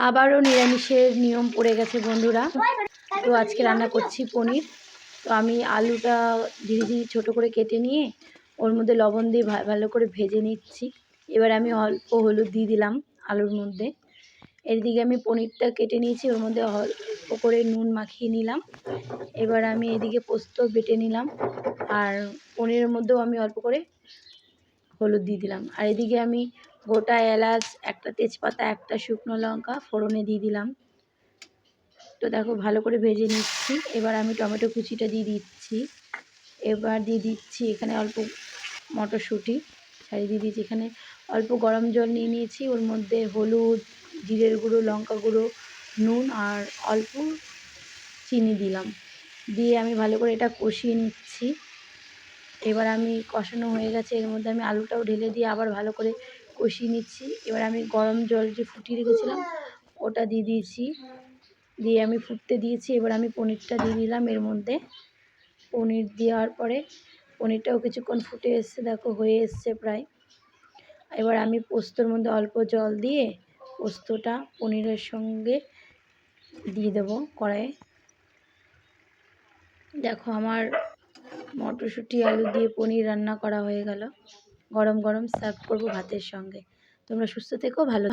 আবারও নিরামিষের নিয়ম পড়ে গেছে বন্ধুরা। তো আজকে রান্না করছি পনির। তো আমি আলুটা ধীরে ধীরে ছোটো করে কেটে নিয়ে ওর মধ্যে লবণ দিয়ে ভালো করে ভেজে নিচ্ছি। এবার আমি অল্প হলুদ দিয়ে দিলাম আলুর মধ্যে। এদিকে আমি পনিরটা কেটে নিয়েছি, ওর মধ্যে অল্প করে নুন মাখিয়ে নিলাম। এবার আমি এদিকে পোস্ত বেটে নিলাম, আর পনিরের মধ্যেও আমি অল্প করে হলুদ দিয়ে দিলাম। আর এদিকে আমি গোটা এলাচ, একটা তেজপাতা, একটা শুকনো লঙ্কা ফোড়নে দিয়ে দিলাম। তো দেখো ভালো করে ভেজে নিচ্ছি। এবার আমি টমেটো কুচিটা দিয়ে দিচ্ছি। এবার দিয়ে দিচ্ছি এখানে অল্প মটরশুঁটি ছাড়িয়ে দিয়ে দিচ্ছি। এখানে অল্প গরম জল নিয়ে নিয়েছি, ওর মধ্যে হলুদ, জিরের গুঁড়ো, লঙ্কা গুঁড়ো, নুন আর অল্প চিনি দিলাম। দিয়ে আমি ভালো করে এটা কষিয়ে নিচ্ছি। এবার আমি কষানো হয়ে গেছে, এর মধ্যে আমি আলুটাও ঢেলে দিয়ে আবার ভালো করে কষিয়ে নিচ্ছি। এবার আমি গরম জল যে ফুটিয়ে রেখেছিলাম ওটা দিয়ে দিয়েছি, দিয়ে আমি ফুটতে দিয়েছি। এবার আমি পনিরটা দিয়ে দিলাম এর মধ্যে। পনির দেওয়ার পরে পনিরটাও কিছুক্ষণ ফুটে এসছে, দেখো হয়ে এসছে প্রায়। এবার আমি পোস্তর মধ্যে অল্প জল দিয়ে পোস্তটা পনিরের সঙ্গে দিয়ে দেবো কড়াইয়ে। দেখো আমার মটরশুঁটি আলু দিয়ে পনির রান্না করা হয়ে গেল। গরম গরম সার্ভ করবো ভাতের সঙ্গে। তোমরা সুস্থ থেকো, ভালো